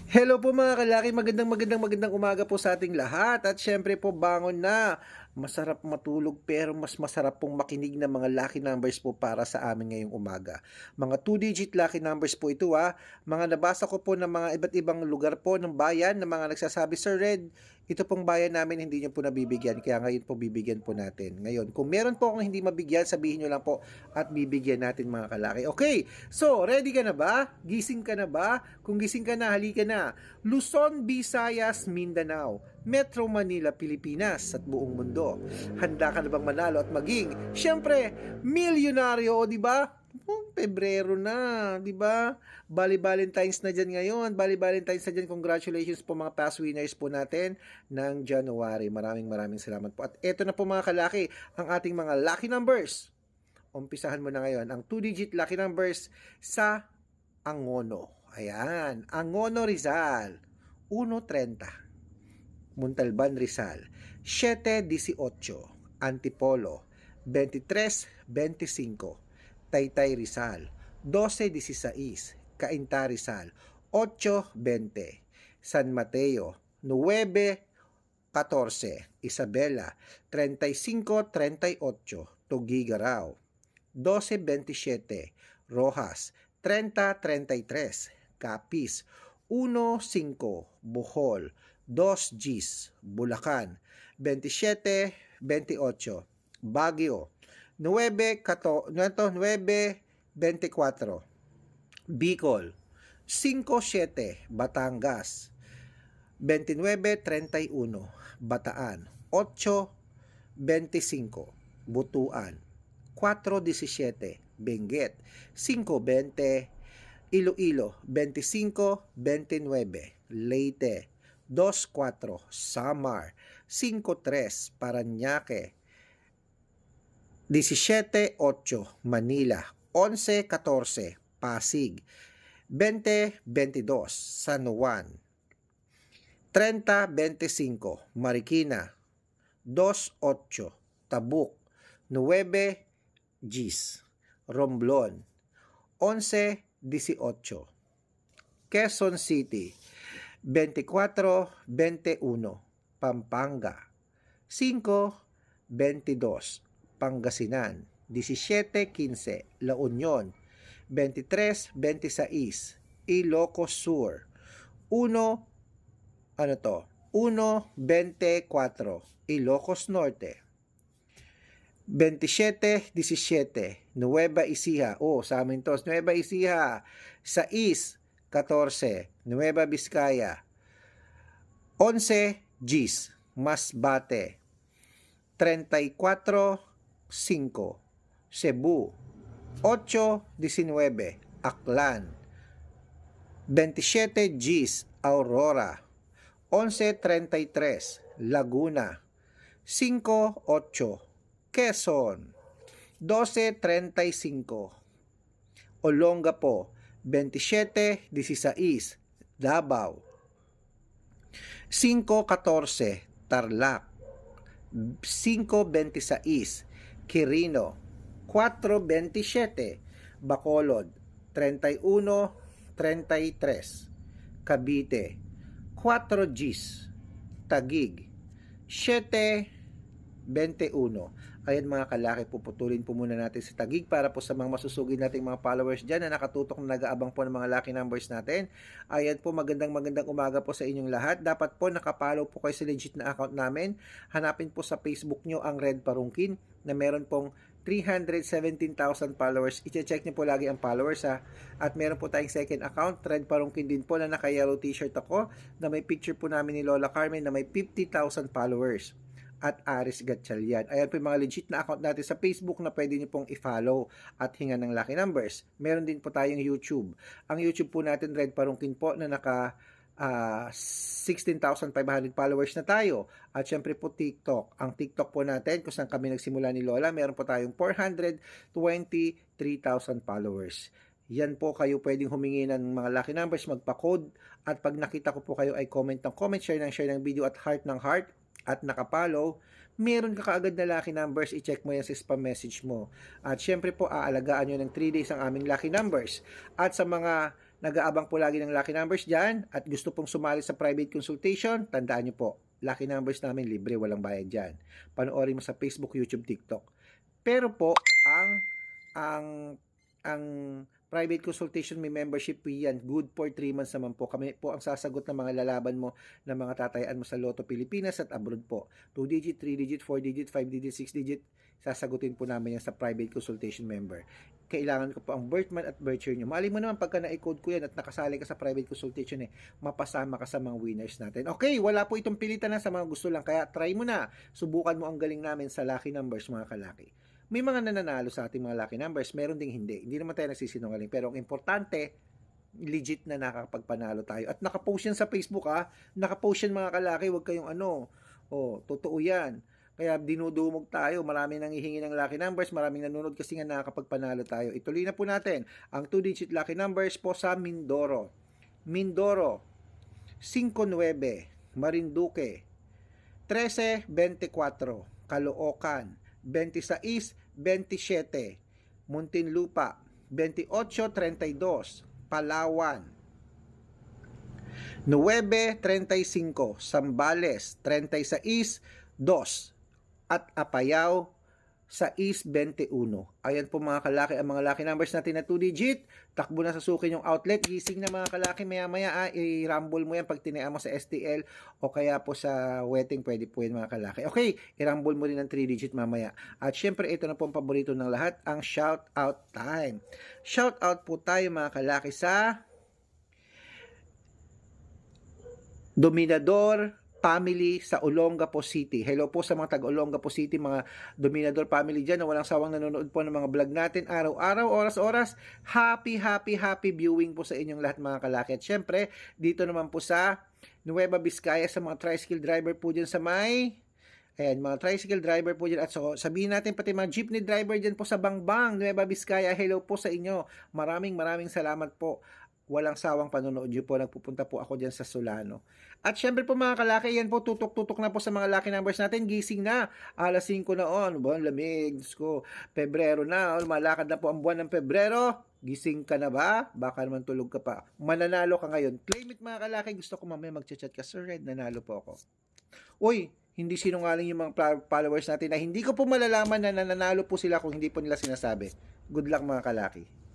Hello po mga kalaki, magandang umaga po sa ating lahat at syempre po bangon na. Masarap matulog pero mas masarap pong makinig ng mga lucky numbers po para sa amin ngayong umaga. Mga 2-digit lucky numbers po ito Mga nabasa ko po ng mga iba't ibang lugar po ng bayan ng mga nagsasabi, Sir Red, ito pong bayan namin hindi nyo po nabibigyan kaya ngayon po bibigyan po natin. Ngayon, kung meron po akong hindi mabigyan, sabihin nyo lang po at bibigyan natin mga kalaki. Okay, so ready ka na ba? Gising ka na ba? Kung gising ka na, halika na. Luzon, Visayas, Mindanao, Metro Manila, Pilipinas at buong mundo. Handa ka na bang manalo at maging, syempre, milyonaryo, di ba? Pebrero na, di ba? Bali-Valentine's na dyan ngayon. Bali-Valentine's na dyan. Congratulations po mga past winners po natin ng January. Maraming salamat po. At eto na po mga kalaki, ang ating mga lucky numbers. Umpisahan mo na ngayon ang 2-digit lucky numbers sa Angono. Ayan, Angono Rizal, 1:30. Montalban Rizal, 7:18. Antipolo, 23:25. Taytay Rizal, 12:16. Cainta Rizal, 8:20. San Mateo, 9:14. Isabela, 35:38. Tugigaraw, 12:27. Rojas, 30:33. Capiz, 1:05. Bohol, 2 Gs. Bulacan, 27:28. Baguio, 9:24. Bicol, 5:07. Batangas, 29:31. Bataan, 8:25. Butuan, 4:17. Benguet, 5:20. Iloilo, 25:29. Leyte, 2:4. Samar, 5:3. Parañaque, 17:8. Manila, 11:14. Pasig, 20:22. San Juan, 30:25. Marikina, 2:8. Tabuk, 9 Gs. Romblon, 11:18. Quezon City, 24:21. Pampanga, 5:22. Pangasinan, 17:15. La Union, 23:26. Ilocos Sur, 1:24. Ilocos Norte, 27:17. Nueva Ecija, sa amin to, Nueva Ecija, 6:14. Nueva Vizcaya, 11 Gs. Masbate, 34:5. Cebu, 8:19. Aklan, 27 Gs. Aurora, 11:33. Laguna, 5:8. Quezon, 12:35. Olongapo, 27:16. Davao, 5:14. Tarlac, 5:26. Quirino, 4:27. Bacolod, 31:33. Cavite, 4 Gs. Taguig, 7:21. Ayan mga kalaki, puputulin po muna natin sa Taguig para po sa mga masusugid nating mga followers dyan na nakatutok na nag-aabang po ng mga lucky numbers natin. Ayan po, magandang umaga po sa inyong lahat. Dapat po nakapollow po kayo sa legit na account namin. Hanapin po sa Facebook nyo ang Red Parungkin na meron pong 317,000 followers. I-check nyo po lagi ang followers At meron po tayong second account, Red Parungkin din po, na naka-yellow t-shirt ako, na may picture po namin ni Lola Carmen na may 50,000 followers. At Aris Gatchalian. Ayan po yung mga legit na account natin sa Facebook na pwede nyo pong i-follow at hinga ng lucky numbers. Meron din po tayong YouTube. Ang YouTube po natin, Red Parungkin po, na naka 16,500 followers na tayo. At syempre po TikTok. Ang TikTok po natin, kung saan kami nagsimula ni Lola, meron po tayong 423,000 followers. Yan po, kayo pwedeng humingi ng mga lucky numbers, magpa-code. At pag nakita ko po kayo ay comment ng comment, share ng video at heart ng heart. At nakapollow, meron ka kaagad na lucky numbers, i-check mo yan sa spam message mo. At syempre po, aalagaan nyo ng 3 days ang aming lucky numbers. At sa mga nag-aabang po lagi ng lucky numbers dyan at gusto pong sumali sa private consultation, tandaan nyo po, lucky numbers namin libre, walang bayad dyan. Panoorin mo sa Facebook, YouTube, TikTok. Pero po, ang ang private consultation may membership fee yan. Good for 3 months naman po. Kami po ang sasagot ng mga lalaban mo ng mga tatayaan mo sa Lotto Pilipinas at abroad po. 2 digit, 3 digit, 4 digit, 5 digit, 6 digit. Sasagutin po namin yan sa private consultation member. Kailangan ko po ang birth month at birth year nyo. Mali mo naman pagka na-code ko yan at nakasali ka sa private consultation mapasama ka sa mga winners natin. Okay, wala po itong pilitan na sa mga gusto lang. Kaya try mo na. Subukan mo ang galing namin sa lucky numbers mga kalaki. May mga nananalo sa ating mga lucky numbers, meron ding hindi. Hindi naman tayo nagsisinungaling. Pero ang importante, legit na nakakapagpanalo tayo. At nakapost yan sa Facebook Nakapost yan mga kalaki, huwag kayong totoo yan. Kaya dinudumog tayo, marami nang hihingi ng lucky numbers, maraming nanonood kasi nga nakakapagpanalo tayo. Ituloy na po natin ang 2-digit lucky numbers po sa Mindoro. Mindoro, 59, Marinduque, 13-24, Caloocan, 26-27, Muntinlupa, 28-32, Palawan, 9-35, Zambales, 36-2, at Apayao, 6-21. Ayan po mga kalaki ang mga lucky numbers natin na 2-digit. Takbo na sa sukin yung outlet. Gising na mga kalaki maya-maya. I-rumble mo yan pag tinayaan mo sa STL o kaya po sa wedding. Pwede po yan mga kalaki. Okay, i-rumble mo rin ng 3-digit mamaya. At syempre ito na po ang paborito ng lahat, ang shout out time. Shout out po tayo mga kalaki sa Dominador family sa Olongapo City. Hello po sa mga taga-Olongapo City, mga Dominador family dyan na walang sawang nanonood po ng mga vlog natin araw-araw, oras-oras. Happy viewing po sa inyong lahat mga kalaki. At syempre, dito naman po sa Nueva Vizcaya sa mga tricycle driver po dyan sa ayan, mga tricycle driver po dyan. At so, sabihin natin pati mga jeepney driver dyan po sa Bangbang, Nueva Vizcaya. Hello po sa inyo. Maraming salamat po. Walang sawang panonood nyo po. Nagpupunta po ako dyan sa Solano. At syempre po mga kalaki, yan po, tutok-tutok na po sa mga lucky numbers natin. Gising na. Alas 5 na on. Buwan, lamig. Pebrero na. Malakad na po ang buwan ng Pebrero. Gising ka na ba? Baka naman tulog ka pa. Mananalo ka ngayon. Claim it mga kalaki. Gusto ko mamaya mag-chat ka. Sir Red, nanalo po ako. Uy, hindi sinungaling yung mga followers natin na hindi ko po malalaman na nananalo po sila kung hindi po nila sinasabi. Good luck mga kalaki.